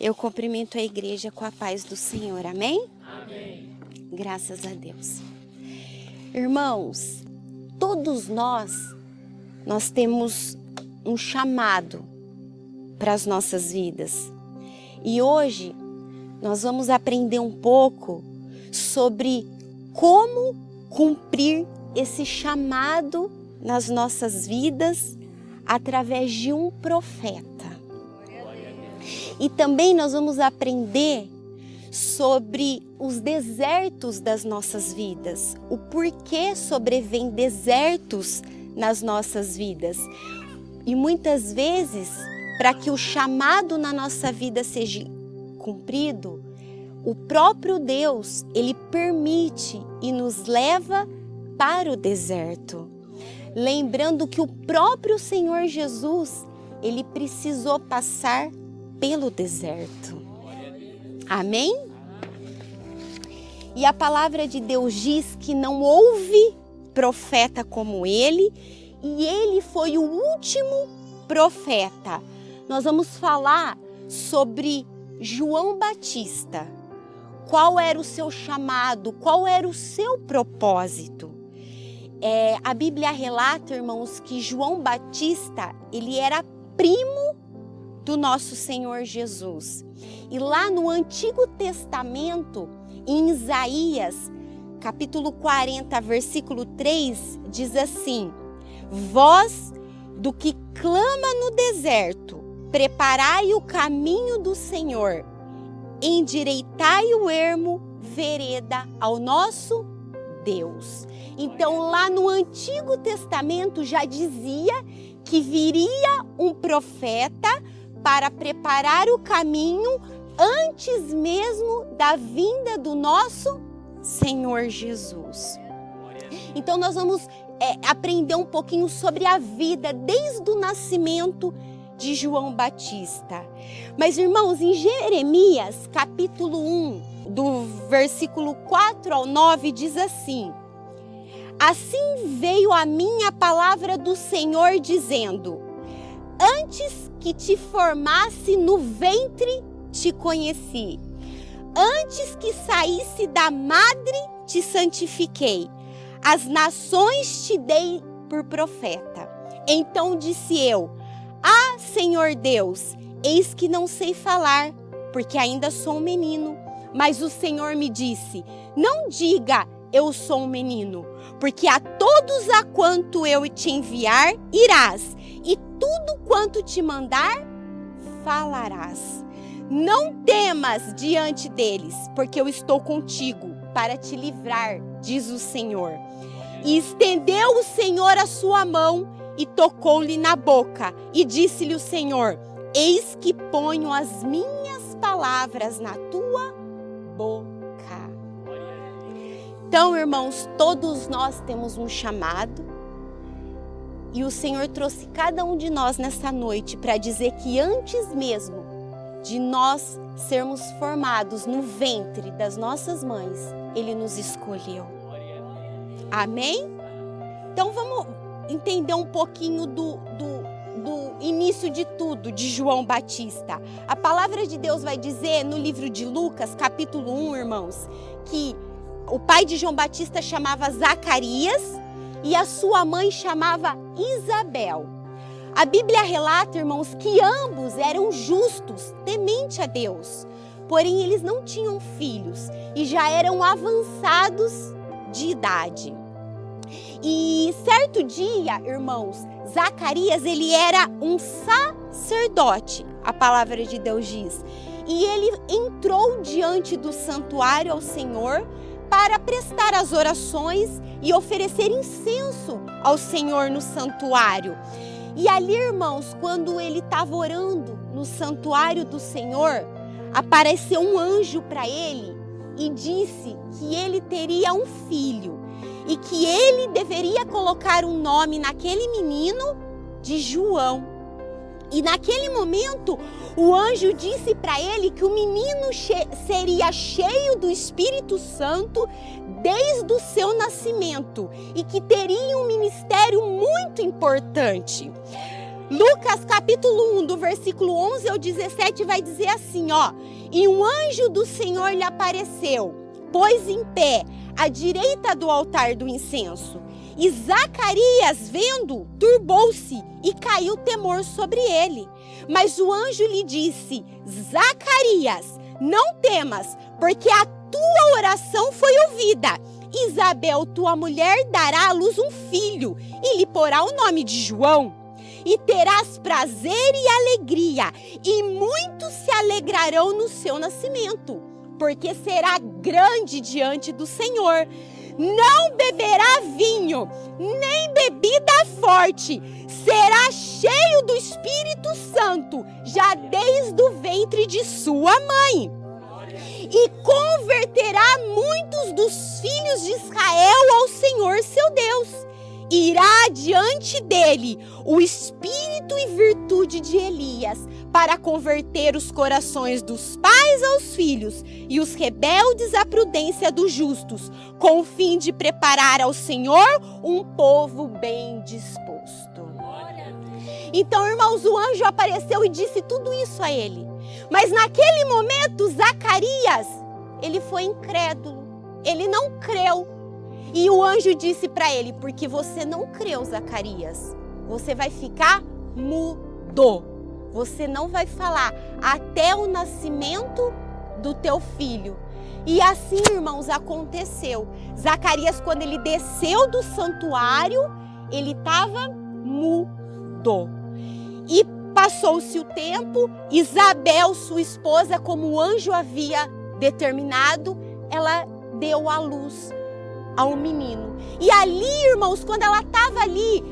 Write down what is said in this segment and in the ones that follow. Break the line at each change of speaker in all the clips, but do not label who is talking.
Eu cumprimento a igreja com a paz do Senhor, amém?
Amém.
Graças a Deus. Irmãos, todos nós temos um chamado para as nossas vidas. E hoje nós vamos aprender um pouco sobre como cumprir esse chamado nas nossas vidas através de um profeta. E também nós vamos aprender sobre os desertos das nossas vidas, o porquê sobrevêm desertos nas nossas vidas. E muitas vezes, para que o chamado na nossa vida seja cumprido, o próprio Deus, Ele permite e nos leva para o deserto. Lembrando que o próprio Senhor Jesus, Ele precisou passar pelo deserto. Amém? E a palavra de Deus diz que não houve profeta como ele, e ele foi o último profeta. Nós vamos falar sobre João Batista. Qual era o seu chamado? Qual era o seu propósito? A Bíblia relata, irmãos, que João Batista, ele era primo do nosso Senhor Jesus. E lá no Antigo Testamento, em Isaías, capítulo 40, versículo 3, diz assim: voz do que clama no deserto, preparai o caminho do Senhor, endireitai o ermo, vereda ao nosso Deus. Então, lá no Antigo Testamento já dizia que viria um profeta para preparar o caminho antes mesmo da vinda do nosso Senhor Jesus. Então, nós vamos aprender um pouquinho sobre a vida desde o nascimento de João Batista. Mas, irmãos, em Jeremias, capítulo 1, do versículo 4 ao 9, diz assim: assim veio a mim a palavra do Senhor, dizendo: antes que te formasse no ventre, te conheci. Antes que saísse da madre, te santifiquei. As nações te dei por profeta. Então disse eu: ah, Senhor Deus, eis que não sei falar, porque ainda sou um menino. Mas o Senhor me disse: não diga, eu sou um menino, porque a todos a quanto eu te enviar, irás, e tudo quanto te mandar, falarás. Não temas diante deles, porque eu estou contigo para te livrar, diz o Senhor. E estendeu o Senhor a sua mão e tocou-lhe na boca, e disse-lhe o Senhor: eis que ponho as minhas palavras na tua boca. Então, irmãos, todos nós temos um chamado, e o Senhor trouxe cada um de nós nessa noite para dizer que antes mesmo de nós sermos formados no ventre das nossas mães, Ele nos escolheu. Amém? Então vamos entender um pouquinho do início de tudo de João Batista. A palavra de Deus vai dizer no livro de Lucas, capítulo 1, irmãos, que o pai de João Batista chamava Zacarias e a sua mãe chamava Isabel. A Bíblia relata, irmãos, que ambos eram justos, temente a Deus. Porém, eles não tinham filhos e já eram avançados de idade. E certo dia, irmãos, Zacarias, ele era um sacerdote, a palavra de Deus diz. E ele entrou diante do santuário ao Senhor para prestar as orações e oferecer incenso ao Senhor no santuário. E ali, irmãos, quando ele estava orando no santuário do Senhor, apareceu um anjo para ele e disse que ele teria um filho e que ele deveria colocar um nome naquele menino de João. E naquele momento, o anjo disse para ele que o menino seria cheio do Espírito Santo desde o seu nascimento e que teria um ministério muito importante. Lucas capítulo 1, do versículo 11 ao 17, vai dizer assim, ó. E um anjo do Senhor lhe apareceu, pôs em pé à direita do altar do incenso. E Zacarias, vendo, turbou-se e caiu temor sobre ele. Mas o anjo lhe disse, Zacarias, não temas, porque a tua oração foi ouvida. Isabel, tua mulher, dará à luz um filho e lhe porá o nome de João. E terás prazer e alegria, e muitos se alegrarão no seu nascimento, porque será grande diante do Senhor. Não beberá vinho, nem bebida forte, será cheio do Espírito Santo, já desde o ventre de sua mãe. E converterá muitos dos filhos de Israel ao Senhor seu Deus. Irá diante dele o espírito e virtude de Elias, para converter os corações dos pais aos filhos e os rebeldes à prudência dos justos, com o fim de preparar ao Senhor um povo bem disposto. Então, irmãos, o anjo apareceu e disse tudo isso a ele. Mas naquele momento, Zacarias, ele foi incrédulo, ele não creu. E o anjo disse para ele, porque você não creu, Zacarias, você vai ficar mudo. Você não vai falar até o nascimento do teu filho. E assim, irmãos, aconteceu. Zacarias, quando ele desceu do santuário, ele estava mudo. E passou-se o tempo, Isabel, sua esposa, como o anjo havia determinado, ela deu à luz a um menino. E ali, irmãos, quando ela estava ali,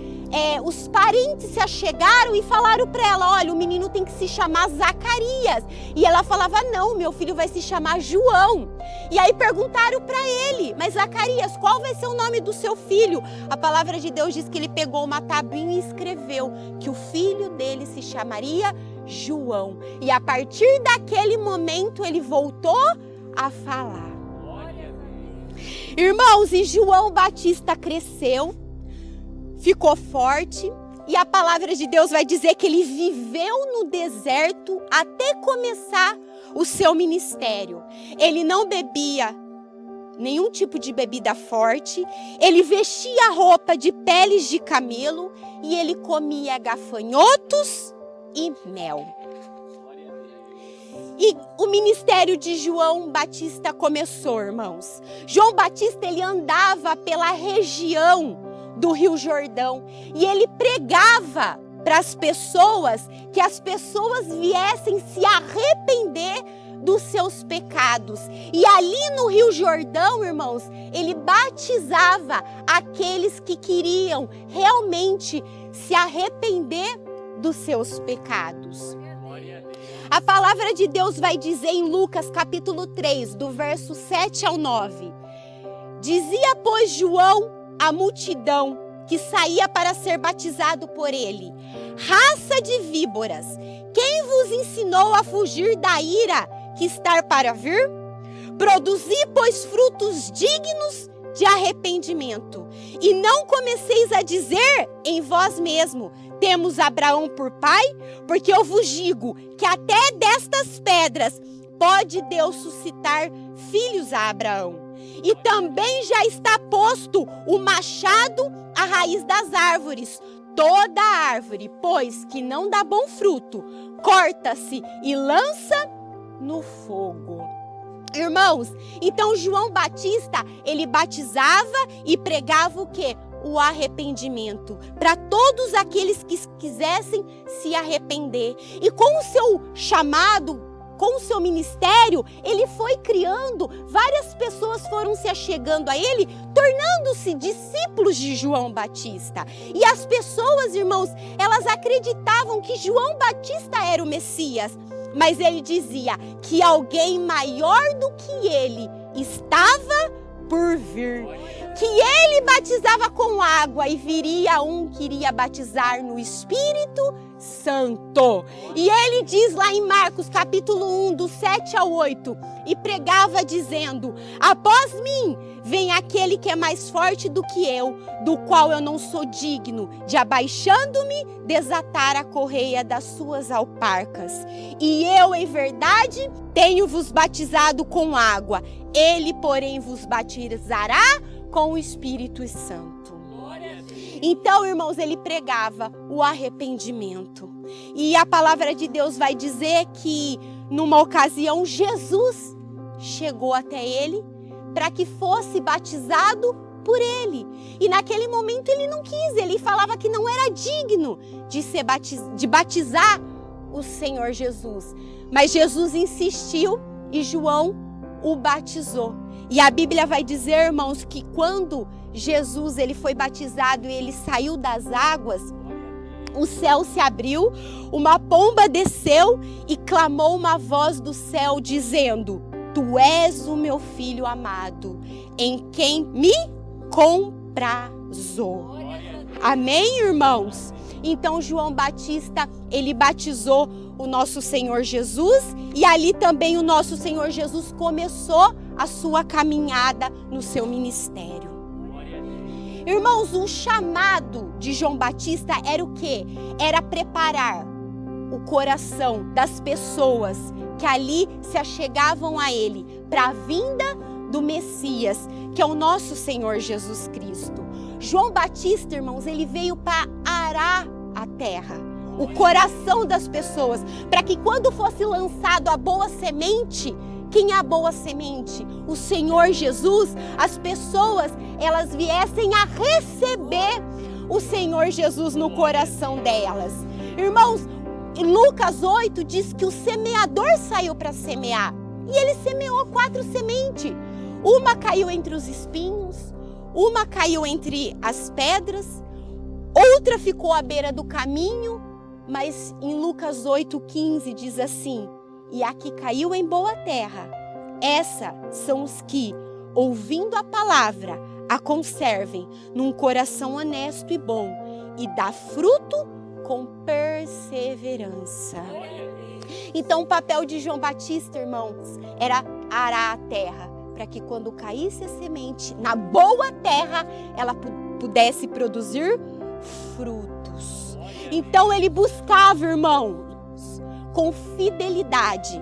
os parentes se achegaram e falaram para ela, olha, o menino tem que se chamar Zacarias. E ela falava, não, meu filho vai se chamar João. E aí perguntaram para ele, mas Zacarias, qual vai ser o nome do seu filho? A palavra de Deus diz que ele pegou uma tabuinha e escreveu que o filho dele se chamaria João. E a partir daquele momento ele voltou a falar. Irmãos, e João Batista cresceu, ficou forte, e a palavra de Deus vai dizer que ele viveu no deserto até começar o seu ministério. Ele não bebia nenhum tipo de bebida forte, ele vestia roupa de peles de camelo e ele comia gafanhotos e mel. E o ministério de João Batista começou, irmãos. João Batista, ele andava pela região do Rio Jordão e ele pregava para as pessoas, que as pessoas viessem se arrepender dos seus pecados. E ali no Rio Jordão, irmãos, ele batizava aqueles que queriam realmente se arrepender dos seus pecados. A palavra de Deus vai dizer em Lucas capítulo 3, do verso 7 ao 9. Dizia, pois, João à multidão que saía para ser batizado por ele: raça de víboras, quem vos ensinou a fugir da ira que está para vir? Produzi, pois, frutos dignos de arrependimento. E não comeceis a dizer em vós mesmo, temos Abraão por pai? Porque eu vos digo que até destas pedras pode Deus suscitar filhos a Abraão. E também já está posto o machado à raiz das árvores. Toda árvore, pois, que não dá bom fruto, corta-se e lança no fogo. Irmãos, então João Batista, ele batizava e pregava o quê? O arrependimento para todos aqueles que quisessem se arrepender. E com o seu chamado, com o seu ministério, ele foi criando, várias pessoas foram se achegando a ele, tornando-se discípulos de João Batista. E as pessoas, irmãos, elas acreditavam que João Batista era o Messias, mas ele dizia que alguém maior do que ele estava por vir. que ele batizava com água e viria um que iria batizar no Espírito Santo. E ele diz lá em Marcos capítulo 1, do 7 ao 8, e pregava dizendo: após mim vem aquele que é mais forte do que eu, do qual eu não sou digno de, abaixando-me, desatar a correia das suas alparcas. E eu, em verdade, tenho-vos batizado com água, ele, porém, vos batizará com o Espírito Santo. Então, irmãos, ele pregava o arrependimento. E a palavra de Deus vai dizer que, numa ocasião, Jesus chegou até ele para que fosse batizado por ele. E naquele momento ele não quis, ele falava que não era digno de batizar o Senhor Jesus. Mas Jesus insistiu e João o batizou. E a Bíblia vai dizer, irmãos, que quando Jesus ele foi batizado e ele saiu das águas, o céu se abriu, uma pomba desceu e clamou uma voz do céu dizendo: Tu és o meu filho amado, em quem me comprazo. Amém, irmãos? Então João Batista, ele batizou o nosso Senhor Jesus, e ali também o nosso Senhor Jesus começou a sua caminhada no seu ministério. Irmãos, o chamado de João Batista era o quê? Era preparar o coração das pessoas que ali se achegavam a ele para a vinda do Messias, que é o nosso Senhor Jesus Cristo. João Batista, irmãos, ele veio para arar a terra, o coração das pessoas, para que quando fosse lançado a boa semente, quem é a boa semente? O Senhor Jesus. As pessoas, elas viessem a receber o Senhor Jesus no coração delas. Irmãos, em Lucas 8 diz que o semeador saiu para semear. E ele semeou 4 sementes. Uma caiu entre os espinhos, uma caiu entre as pedras, outra ficou à beira do caminho. Mas em Lucas 8,15 diz assim: e a que caiu em boa terra, essas são os que, ouvindo a palavra, a conservem num coração honesto e bom, e dá fruto com perseverança. Então o papel de João Batista, irmãos, era arar a terra, para que quando caísse a semente na boa terra, ela pudesse produzir frutos. Então ele buscava, irmãos, com fidelidade,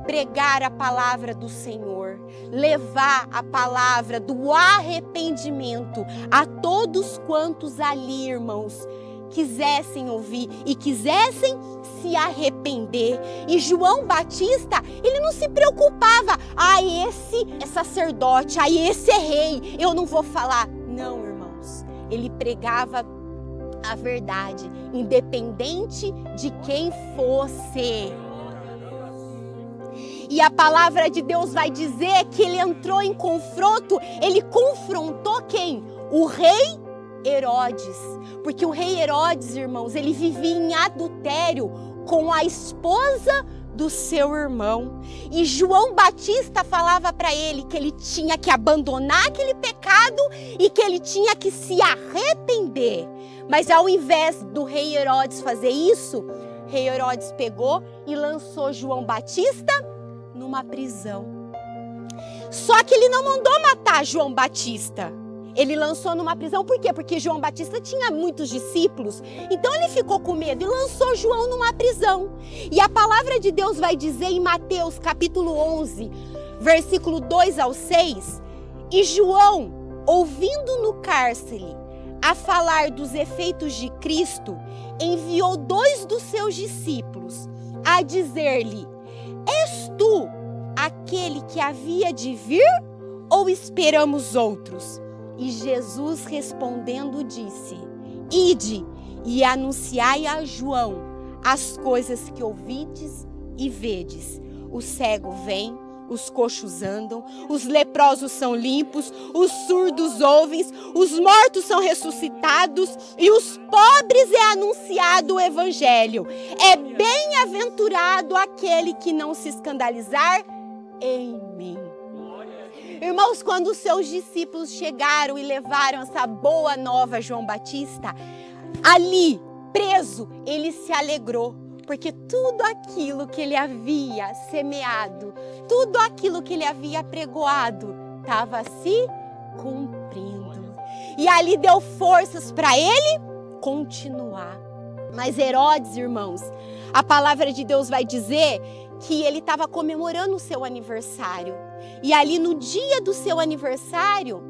pregar a palavra do Senhor, levar a palavra do arrependimento a todos quantos ali, irmãos, quisessem ouvir e quisessem se arrepender. E João Batista, ele não se preocupava: esse é sacerdote, esse é rei, eu não vou falar. Não, irmãos, ele pregava a verdade, independente de quem fosse. E a palavra de Deus vai dizer que ele entrou em confronto, ele confrontou quem? O rei Herodes. Porque o rei Herodes, irmãos, ele vivia em adultério com a esposa do seu irmão. E João Batista falava para ele que ele tinha que abandonar aquele pecado e que ele tinha que se arrepender. Mas ao invés do rei Herodes fazer isso, rei Herodes pegou e lançou João Batista numa prisão. Só que ele não mandou matar João Batista. Ele lançou numa prisão, por quê? Porque João Batista tinha muitos discípulos, então ele ficou com medo e lançou João numa prisão. E a palavra de Deus vai dizer em Mateus capítulo 11, versículo 2 ao 6, e João, ouvindo no cárcere a falar dos efeitos de Cristo, enviou 2 dos seus discípulos a dizer-lhe: és tu aquele que havia de vir, ou esperamos outros? E Jesus respondendo disse: ide e anunciai a João as coisas que ouvides e vedes. O cego vem, os coxos andam, os leprosos são limpos, os surdos ouvem, os mortos são ressuscitados e os pobres é anunciado o evangelho. É bem-aventurado aquele que não se escandalizar em mim. Irmãos, quando os seus discípulos chegaram e levaram essa boa nova a João Batista, ali, preso, ele se alegrou, porque tudo aquilo que ele havia semeado, tudo aquilo que ele havia apregoado, estava se cumprindo. E ali deu forças para ele continuar. Mas Herodes, irmãos, a palavra de Deus vai dizer que ele estava comemorando o seu aniversário. E ali no dia do seu aniversário,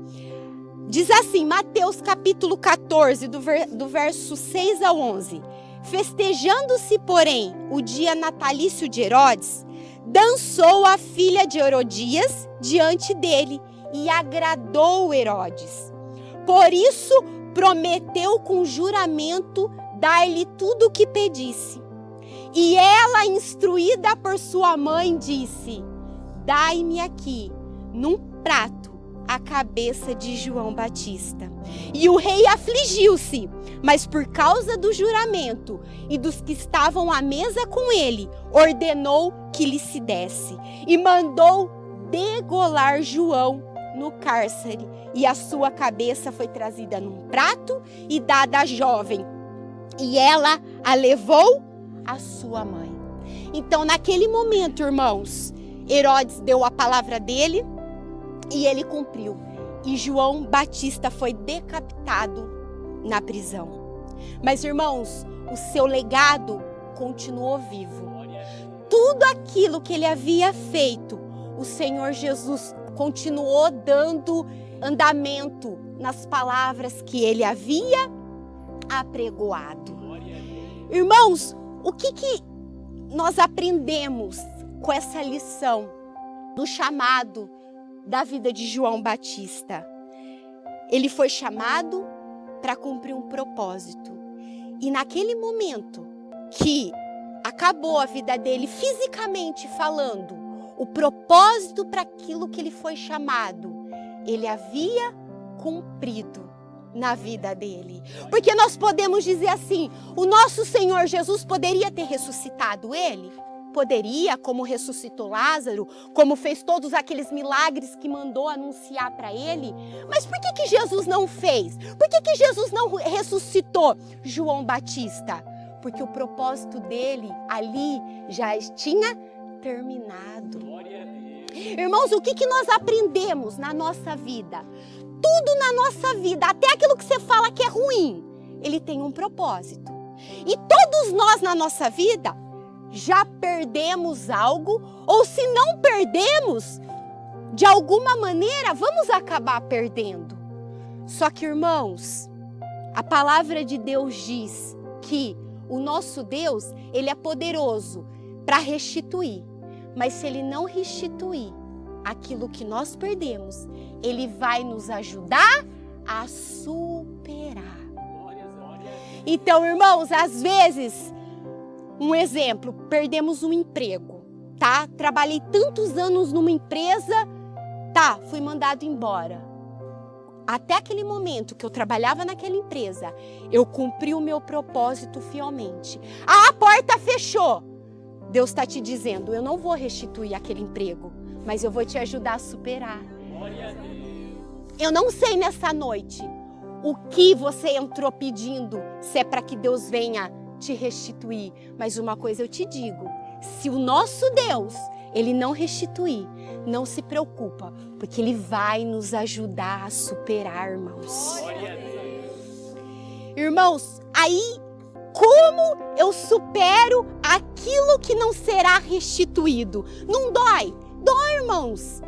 diz assim, Mateus capítulo 14, do verso 6 ao 11. Festejando-se, porém, o dia natalício de Herodes, dançou a filha de Herodias diante dele e agradou Herodes. Por isso, prometeu com juramento dar-lhe tudo o que pedisse. E ela, instruída por sua mãe, disse: dai-me aqui, num prato, a cabeça de João Batista. E o rei afligiu-se, mas por causa do juramento e dos que estavam à mesa com ele, ordenou que lhe se desse. E mandou degolar João no cárcere. E a sua cabeça foi trazida num prato e dada à jovem. E ela a levou à sua mãe. Então, naquele momento, irmãos, Herodes deu a palavra dele e ele cumpriu. E João Batista foi decapitado na prisão. Mas, irmãos, o seu legado continuou vivo. Tudo aquilo que ele havia feito, o Senhor Jesus continuou dando andamento nas palavras que ele havia apregoado. Irmãos, o que nós aprendemos com essa lição do chamado da vida de João Batista? Ele foi chamado para cumprir um propósito. E naquele momento que acabou a vida dele, fisicamente falando, o propósito para aquilo que ele foi chamado, ele havia cumprido na vida dele. Porque nós podemos dizer assim, o nosso Senhor Jesus poderia ter ressuscitado ele? Poderia, como ressuscitou Lázaro, como fez todos aqueles milagres que mandou anunciar para ele. Mas por que Jesus não fez? Por que Jesus não ressuscitou João Batista? Porque o propósito dele ali já tinha terminado. Irmãos, o que nós aprendemos na nossa vida? Tudo na nossa vida, até aquilo que você fala que é ruim, ele tem um propósito. E todos nós na nossa vida já perdemos algo, ou se não perdemos, de alguma maneira vamos acabar perdendo. Só que, irmãos, a palavra de Deus diz que o nosso Deus, ele é poderoso para restituir. Mas se ele não restituir aquilo que nós perdemos, ele vai nos ajudar a superar. Então, irmãos, às vezes, um exemplo, perdemos um emprego, tá? Trabalhei tantos anos numa empresa, tá? Fui mandado embora. Até aquele momento que eu trabalhava naquela empresa, eu cumpri o meu propósito fielmente. A porta fechou. Deus está te dizendo, eu não vou restituir aquele emprego, mas eu vou te ajudar a superar. Eu não sei nessa noite o que você entrou pedindo, se é para que Deus venha te restituir. Mas uma coisa eu te digo, se o nosso Deus, ele não restituir, não se preocupa, porque ele vai nos ajudar a superar, irmãos. Irmãos, aí como eu supero aquilo que não será restituído? Não dói? Dói, irmãos.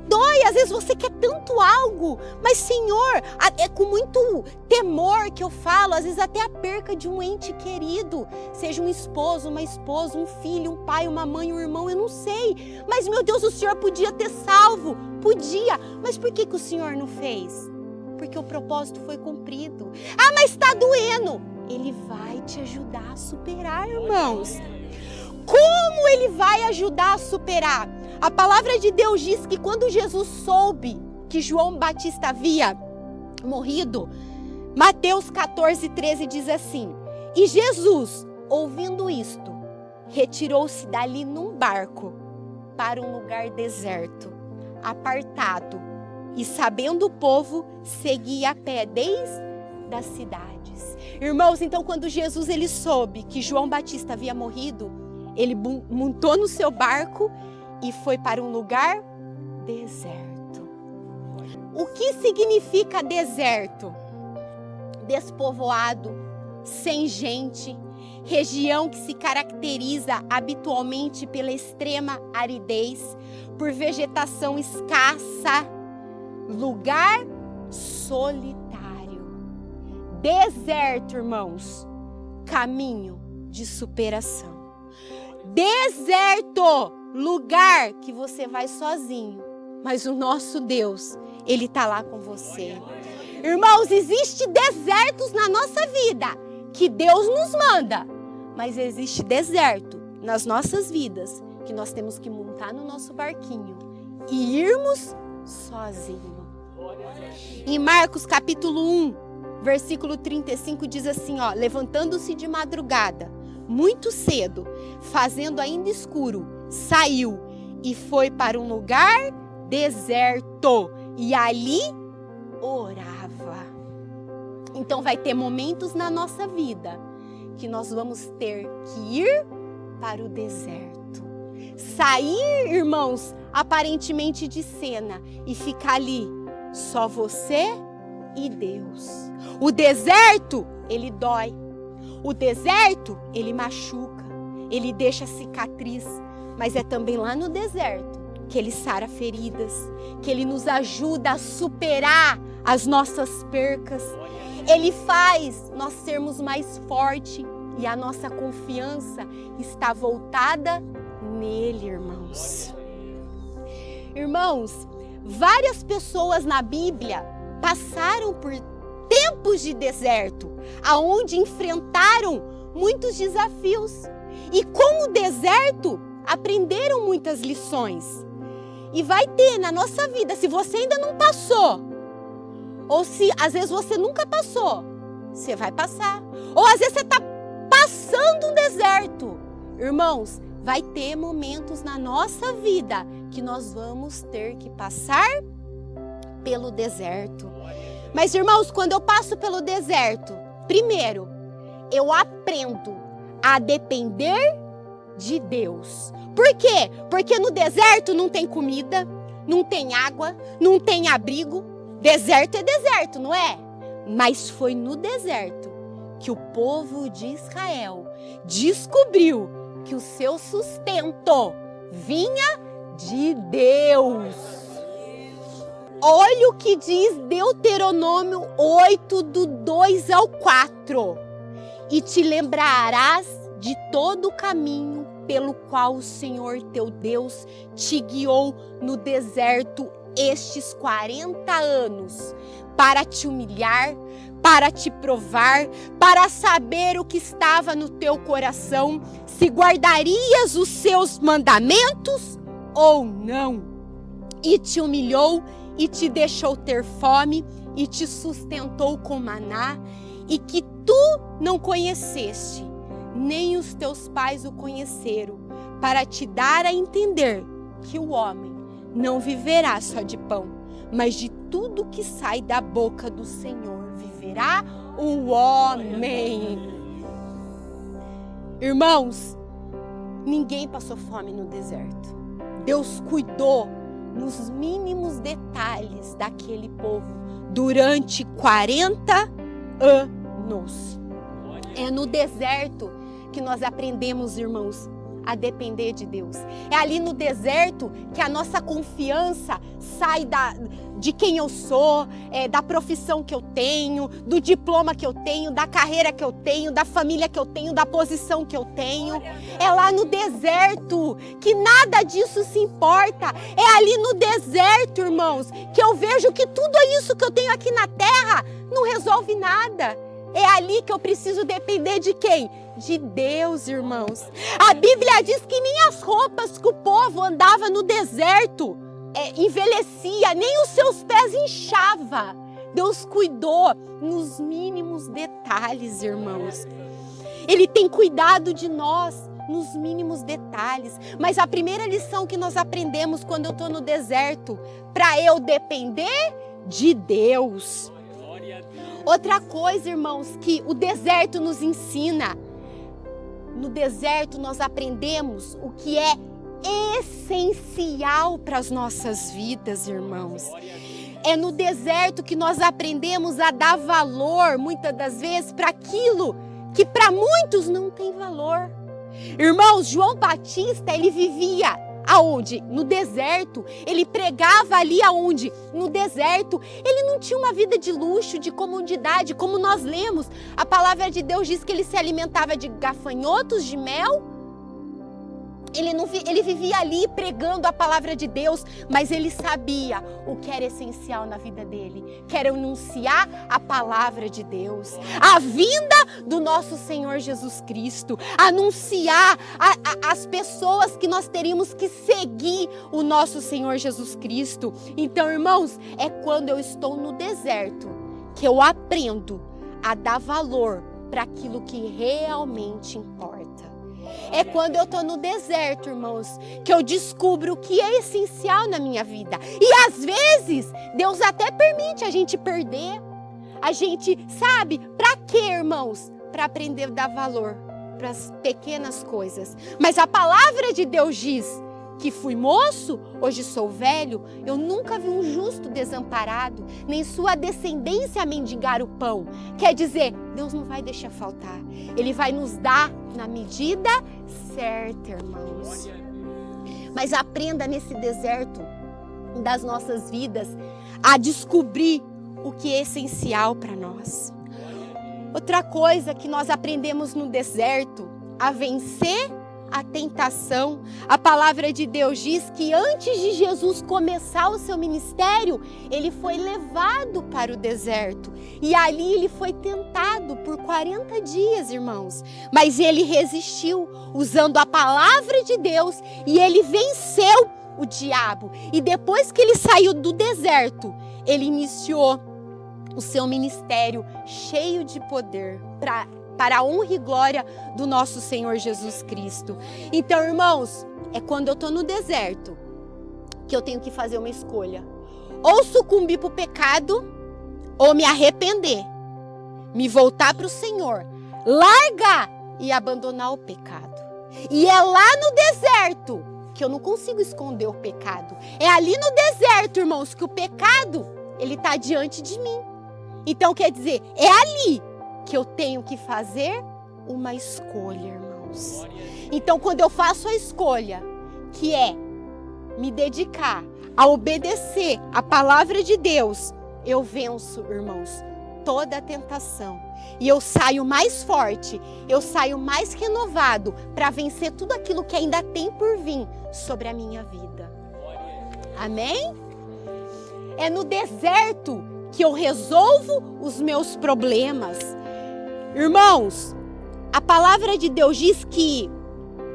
Dói, às vezes você quer tanto algo, mas Senhor, é com muito temor que eu falo, às vezes até a perca de um ente querido, seja um esposo, uma esposa, um filho, um pai, uma mãe, um irmão, eu não sei, mas meu Deus, o Senhor podia ter salvo, podia, mas por que o Senhor não fez? Porque o propósito foi cumprido. Ah, mas está doendo. Ele vai te ajudar a superar, irmãos. Como ele vai ajudar a superar? A palavra de Deus diz que quando Jesus soube que João Batista havia morrido, Mateus 14, 13 diz assim: e Jesus, ouvindo isto, retirou-se dali num barco para um lugar deserto, apartado. E sabendo o povo, seguia a pé desde as cidades. Irmãos, então quando Jesus ele soube que João Batista havia morrido, ele montou no seu barco e foi para um lugar deserto. O que significa deserto? Despovoado, sem gente, região que se caracteriza habitualmente pela extrema aridez, por vegetação escassa, lugar solitário. Deserto, irmãos, caminho de superação. Deserto, lugar que você vai sozinho, mas o nosso Deus, Ele está lá com você. Irmãos, existem desertos na nossa vida que Deus nos manda, mas existe deserto nas nossas vidas que nós temos que montar no nosso barquinho e irmos sozinhos. Em Marcos capítulo 1, versículo 35 diz assim, levantando-se de madrugada, muito cedo, fazendo ainda escuro, saiu e foi para um lugar deserto e ali orava. Então vai ter momentos na nossa vida que nós vamos ter que ir para o deserto. Sair, irmãos, aparentemente de cena e ficar ali, só você e Deus. O deserto, ele dói. O deserto, ele machuca. Ele deixa cicatriz. Mas é também lá no deserto que ele sara feridas, que ele nos ajuda a superar as nossas percas. Ele faz nós sermos mais fortes e a nossa confiança está voltada nele, irmãos. Irmãos, várias pessoas na Bíblia passaram por tempos de deserto, aonde enfrentaram muitos desafios. E com o deserto, aprenderam muitas lições. E vai ter na nossa vida, se você ainda não passou, ou se às vezes você nunca passou, você vai passar. Ou às vezes você está passando um deserto. Irmãos, vai ter momentos na nossa vida que nós vamos ter que passar pelo deserto. Mas, irmãos, quando eu passo pelo deserto, primeiro, eu aprendo a depender de Deus. Por quê? Porque no deserto não tem comida, não tem água, não tem abrigo. Deserto é deserto, não é? Mas foi no deserto que o povo de Israel descobriu que o seu sustento vinha de Deus. Olha o que diz Deuteronômio 8, do 2 ao 4. E te lembrarás de todo o caminho pelo qual o Senhor teu Deus te guiou no deserto estes 40 anos, para te humilhar, para te provar, para saber o que estava no teu coração, se guardarias os seus mandamentos ou não. E te humilhou e te deixou ter fome e te sustentou com maná, e que tu não conheceste, nem os teus pais o conheceram, para te dar a entender que o homem não viverá só de pão, mas de tudo que sai da boca do Senhor viverá o homem. Irmãos, ninguém passou fome no deserto. Deus cuidou nos mínimos detalhes daquele povo durante 40 anos. É no deserto que nós aprendemos, irmãos, a depender de Deus. É ali no deserto que a nossa confiança sai de quem eu sou, da profissão que eu tenho, do diploma que eu tenho, da carreira que eu tenho, da família que eu tenho, da posição que eu tenho. É lá no deserto que nada disso se importa. É ali no deserto, irmãos, que eu vejo que tudo isso que eu tenho aqui na terra não resolve nada. É ali que eu preciso depender de quem? De Deus, irmãos. A Bíblia diz que nem as roupas que o povo andava no deserto envelhecia, nem os seus pés inchava. Deus cuidou nos mínimos detalhes, irmãos. Ele tem cuidado de nós nos mínimos detalhes. Mas a primeira lição que nós aprendemos quando eu estou no deserto, para eu depender de Deus. Outra coisa, irmãos, que o deserto nos ensina. No deserto nós aprendemos o que é essencial para as nossas vidas, irmãos. É no deserto que nós aprendemos a dar valor, muitas das vezes, para aquilo que para muitos não tem valor. Irmãos, João Batista, ele vivia aonde? No deserto. Ele pregava ali aonde? No deserto. Ele não tinha uma vida de luxo, de comodidade, como nós lemos. A palavra de Deus diz que ele se alimentava de gafanhotos, de mel. Ele vivia ali pregando a palavra de Deus, mas ele sabia o que era essencial na vida dele, que era anunciar a palavra de Deus, a vinda do nosso Senhor Jesus Cristo, anunciar as pessoas que nós teríamos que seguir o nosso Senhor Jesus Cristo. Então, irmãos, é quando eu estou no deserto que eu aprendo a dar valor para aquilo que realmente importa. É quando eu estou no deserto, irmãos, que eu descubro o que é essencial na minha vida. E às vezes, Deus até permite a gente perder. A gente, sabe, para quê, irmãos? Para aprender a dar valor para as pequenas coisas. Mas a palavra de Deus diz que fui moço, hoje sou velho, eu nunca vi um justo desamparado, nem sua descendência mendigar o pão. Quer dizer, Deus não vai deixar faltar. Ele vai nos dar na medida certa, irmãos. Mas aprenda nesse deserto das nossas vidas a descobrir o que é essencial para nós. Outra coisa que nós aprendemos no deserto, a vencer a tentação. A palavra de Deus diz que antes de Jesus começar o seu ministério, ele foi levado para o deserto. E ali ele foi tentado por 40 dias, irmãos. Mas ele resistiu, usando a palavra de Deus, e ele venceu o diabo. E depois que ele saiu do deserto, ele iniciou o seu ministério cheio de poder para a honra e glória do nosso Senhor Jesus Cristo. Então, irmãos, é quando eu estou no deserto que eu tenho que fazer uma escolha. Ou sucumbir para o pecado, ou me arrepender, me voltar para o Senhor, largar e abandonar o pecado. E é lá no deserto que eu não consigo esconder o pecado. É ali no deserto, irmãos, que o pecado, ele está diante de mim. Então, quer dizer, é ali que eu tenho que fazer uma escolha, irmãos. Então, quando eu faço a escolha, que é me dedicar a obedecer a palavra de Deus, eu venço, irmãos, toda a tentação. E eu saio mais forte, eu saio mais renovado para vencer tudo aquilo que ainda tem por vir sobre a minha vida. Amém? É no deserto que eu resolvo os meus problemas. Irmãos, a palavra de Deus diz que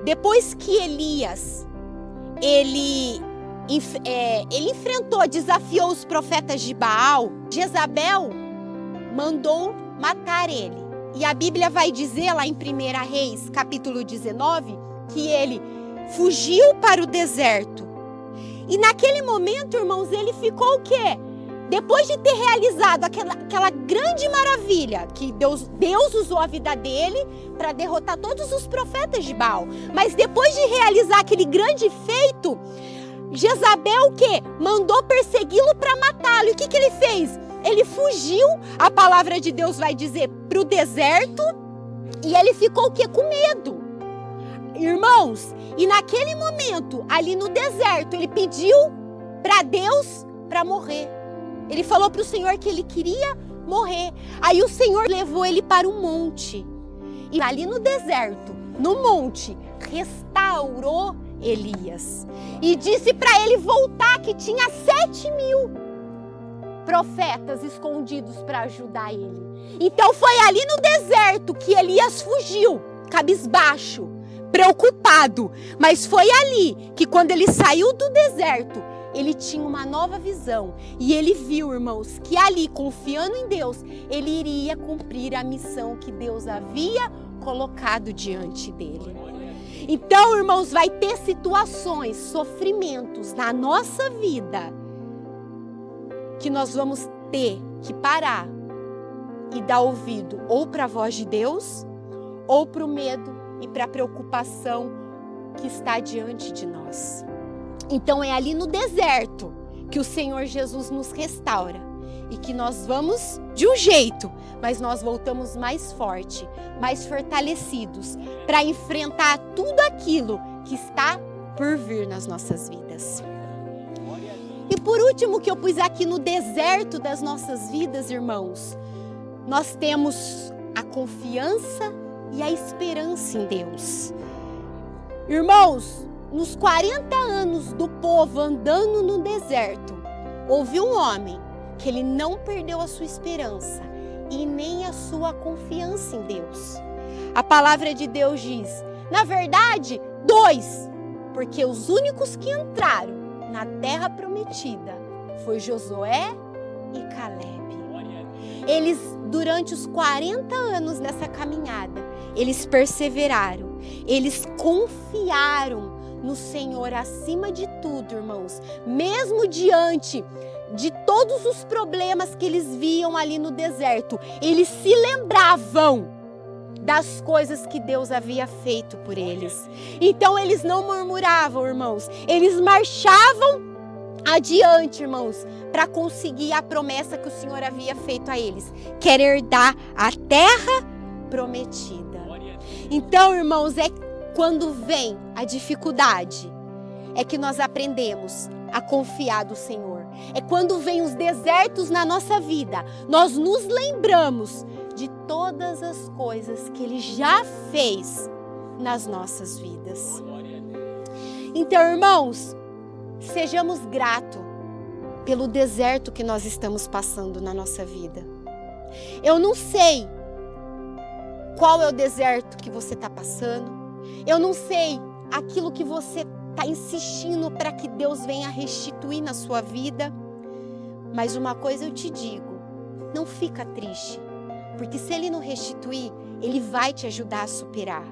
depois que Elias, ele enfrentou, desafiou os profetas de Baal, Jezabel mandou matar ele. E a Bíblia vai dizer lá em 1 Reis, capítulo 19, que ele fugiu para o deserto. E naquele momento, irmãos, ele ficou o quê? Depois de ter realizado aquela grande maravilha, que Deus usou a vida dele para derrotar todos os profetas de Baal. Mas depois de realizar aquele grande feito, Jezabel o quê? Mandou persegui-lo para matá-lo. E o que ele fez? Ele fugiu, a palavra de Deus vai dizer, para o deserto. E ele ficou o quê? Com medo. Irmãos, e naquele momento, ali no deserto, ele pediu para Deus para morrer. Ele falou para o Senhor que ele queria morrer. Aí o Senhor levou ele para um monte. E ali no deserto, no monte, restaurou Elias. E disse para ele voltar, que tinha 7.000 profetas escondidos para ajudar ele. Então foi ali no deserto que Elias fugiu, cabisbaixo, preocupado. Mas foi ali que quando ele saiu do deserto, ele tinha uma nova visão. E ele viu, irmãos, que ali, confiando em Deus, ele iria cumprir a missão que Deus havia colocado diante dele. Então, irmãos, vai ter situações, sofrimentos na nossa vida que nós vamos ter que parar e dar ouvido ou para a voz de Deus ou para o medo e para a preocupação que está diante de nós. Então é ali no deserto que o Senhor Jesus nos restaura e que nós vamos de um jeito, mas nós voltamos mais forte, mais fortalecidos para enfrentar tudo aquilo que está por vir nas nossas vidas. E por último, que eu pus aqui no deserto das nossas vidas, irmãos, nós temos a confiança e a esperança em Deus. Irmãos, nos 40 anos do povo andando no deserto, houve um homem que ele não perdeu a sua esperança e nem a sua confiança em Deus. A palavra de Deus diz, na verdade, 2, porque os únicos que entraram na terra prometida foi Josué e Caleb. Eles, durante os 40 anos dessa caminhada, eles perseveraram, eles confiaram no Senhor acima de tudo, irmãos. Mesmo diante de todos os problemas que eles viam ali no deserto, eles se lembravam das coisas que Deus havia feito por eles. Então eles não murmuravam, irmãos, eles marchavam adiante, irmãos, para conseguir a promessa que o Senhor havia feito a eles, que era herdar a terra prometida. Então, irmãos, é quando vem a dificuldade, é que nós aprendemos a confiar do Senhor. É quando vem os desertos na nossa vida, nós nos lembramos de todas as coisas que Ele já fez nas nossas vidas. Então, irmãos, sejamos gratos pelo deserto que nós estamos passando na nossa vida. Eu não sei qual é o deserto que você está passando. Eu não sei aquilo que você está insistindo para que Deus venha restituir na sua vida. Mas uma coisa eu te digo, não fica triste. Porque se Ele não restituir, Ele vai te ajudar a superar.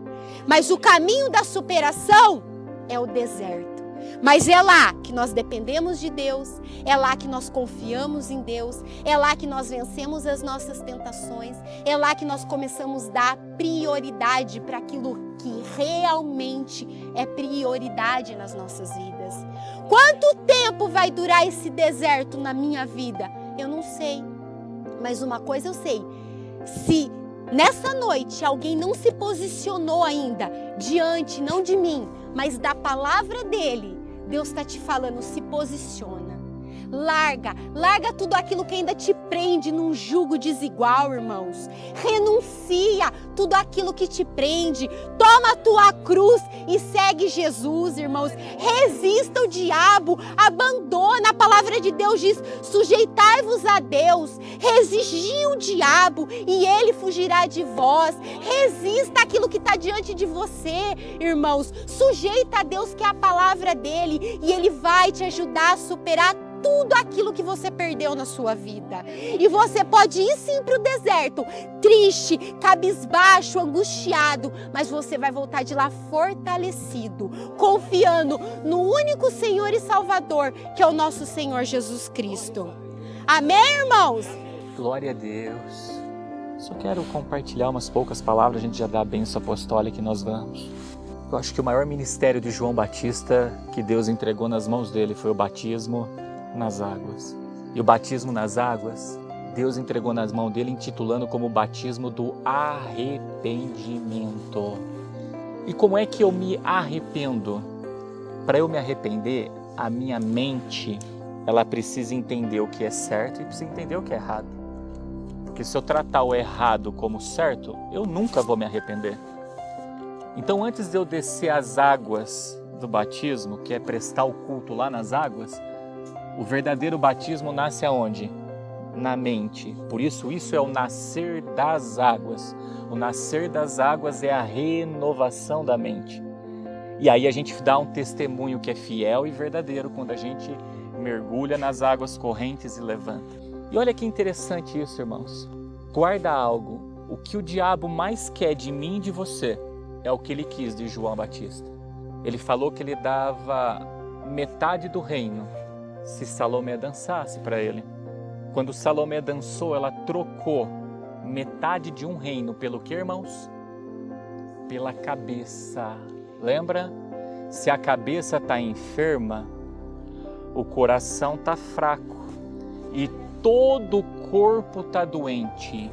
Mas o caminho da superação é o deserto. Mas é lá que nós dependemos de Deus, é lá que nós confiamos em Deus, é lá que nós vencemos as nossas tentações, é lá que nós começamos a dar prioridade para aquilo que realmente é prioridade nas nossas vidas. Quanto tempo vai durar esse deserto na minha vida? Eu não sei, mas uma coisa eu sei, se nessa noite alguém não se posicionou ainda diante, não de mim, mas da palavra dele, Deus está te falando, se posiciona. Larga tudo aquilo que ainda te prende num jugo desigual, irmãos. Renuncia tudo aquilo que te prende. Toma a tua cruz e segue Jesus, irmãos. Resista ao diabo, abandona. A palavra de Deus diz, sujeitai-vos a Deus. Resistir o diabo e ele fugirá de vós. Resista aquilo que está diante de você, irmãos. Sujeita a Deus, que é a palavra dele, e ele vai te ajudar a superar tudo aquilo que você perdeu na sua vida. E você pode ir sim para o deserto, triste, cabisbaixo, angustiado, mas você vai voltar de lá fortalecido, confiando no único Senhor e Salvador, que é o nosso Senhor Jesus Cristo. Amém, irmãos?
Glória a Deus. Só quero compartilhar umas poucas palavras, a gente já dá a bênção apostólica e nós vamos. Eu acho que o maior ministério de João Batista que Deus entregou nas mãos dele foi o batismo nas águas. E o batismo nas águas, Deus entregou nas mãos dele, intitulando como o batismo do arrependimento. E como é que eu me arrependo? Para eu me arrepender, a minha mente, ela precisa entender o que é certo e precisa entender o que é errado. Porque se eu tratar o errado como certo, eu nunca vou me arrepender. Então, antes de eu descer as águas do batismo, que é prestar o culto lá nas águas, o verdadeiro batismo nasce aonde? Na mente. Por isso é o nascer das águas. O nascer das águas é a renovação da mente. E aí a gente dá um testemunho que é fiel e verdadeiro quando a gente mergulha nas águas correntes e levanta. E olha que interessante isso, irmãos. Guarda algo. O que o diabo mais quer de mim e de você é o que ele quis de João Batista. Ele falou que ele dava metade do reino se Salomé dançasse para ele. Quando Salomé dançou, ela trocou metade de um reino pelo que, irmãos? Pela cabeça. Lembra? Se a cabeça está enferma, o coração está fraco e todo o corpo está doente.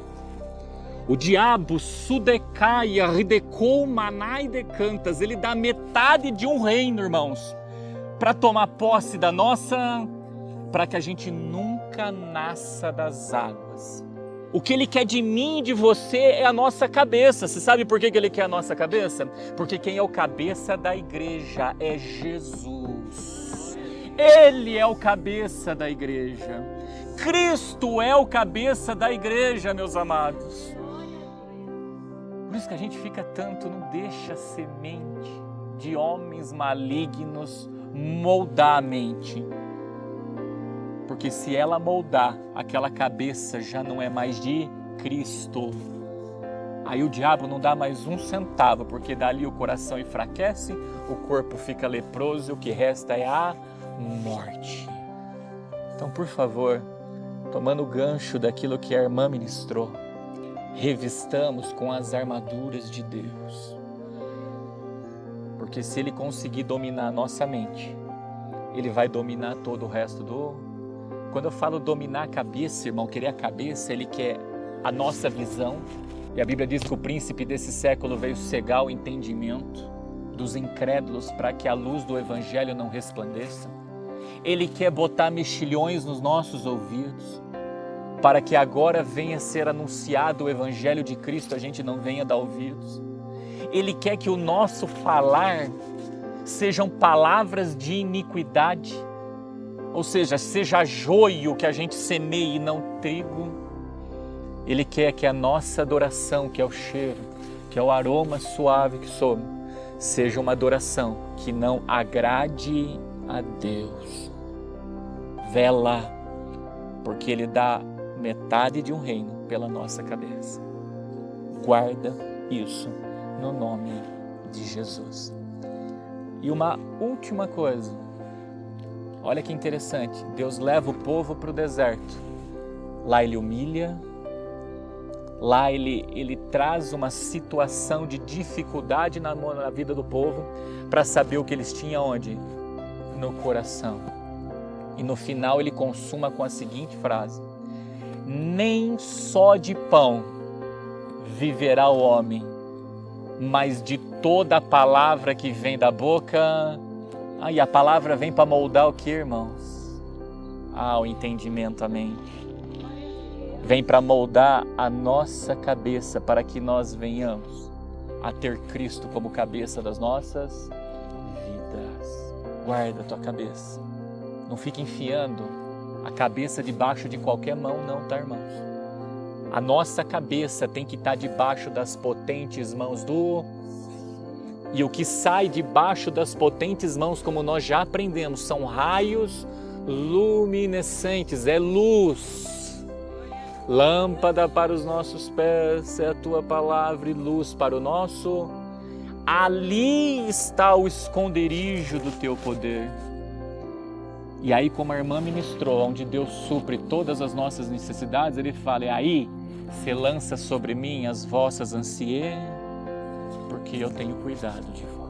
O diabo sudecaia, ridecou, manai decantas. Ele dá metade de um reino, irmãos, para tomar posse da nossa, para que a gente nunca nasça das águas. O que ele quer de mim e de você é a nossa cabeça. Você sabe por que ele quer a nossa cabeça? Porque quem é o cabeça da igreja é Jesus. Ele é o cabeça da igreja. Cristo é o cabeça da igreja, meus amados. Por isso que a gente fica tanto, não deixa a semente de homens malignos moldar a mente. Porque se ela moldar, aquela cabeça já não é mais de Cristo. Aí o diabo não dá mais um centavo, porque dali o coração enfraquece, o corpo fica leproso e o que resta é a morte. Então, por favor, tomando o gancho daquilo que a irmã ministrou, revistamos com as armaduras de Deus. Porque se ele conseguir dominar a nossa mente, ele vai dominar todo o resto do... Quando eu falo dominar a cabeça, irmão, querer a cabeça, ele quer a nossa visão. E a Bíblia diz que o príncipe desse século veio cegar o entendimento dos incrédulos para que a luz do evangelho não resplandeça. Ele quer botar mexilhões nos nossos ouvidos, para que agora venha ser anunciado o evangelho de Cristo, a gente não venha dar ouvidos. Ele quer que o nosso falar sejam palavras de iniquidade, ou seja, seja joio que a gente semeie e não trigo. Ele quer que a nossa adoração, que é o cheiro, que é o aroma suave que somos, seja uma adoração que não agrade a Deus. Vela, porque Ele dá metade de um reino pela nossa cabeça. Guarda isso no nome de Jesus. E uma última coisa, olha que interessante, Deus leva o povo para o deserto. Lá Ele humilha, lá ele traz uma situação de dificuldade na vida do povo para saber o que eles tinham onde? No coração. E no final Ele consuma com a seguinte frase: nem só de pão viverá o homem, mas de toda a palavra que vem da boca. E a palavra vem para moldar o que, irmãos? O entendimento, amém. Vem para moldar a nossa cabeça, para que nós venhamos a ter Cristo como cabeça das nossas vidas. Guarda a tua cabeça. Não fique enfiando a cabeça debaixo de qualquer mão, não, tá, irmãos? A nossa cabeça tem que estar debaixo das potentes mãos do... E o que sai debaixo das potentes mãos, como nós já aprendemos, são raios luminescentes, é luz. Lâmpada para os nossos pés é a tua palavra e luz para o nosso. Ali está o esconderijo do teu poder. E aí, como a irmã ministrou, onde Deus supre todas as nossas necessidades, Ele fala: aí se lança sobre mim as vossas ansiedades, porque eu tenho cuidado de vós.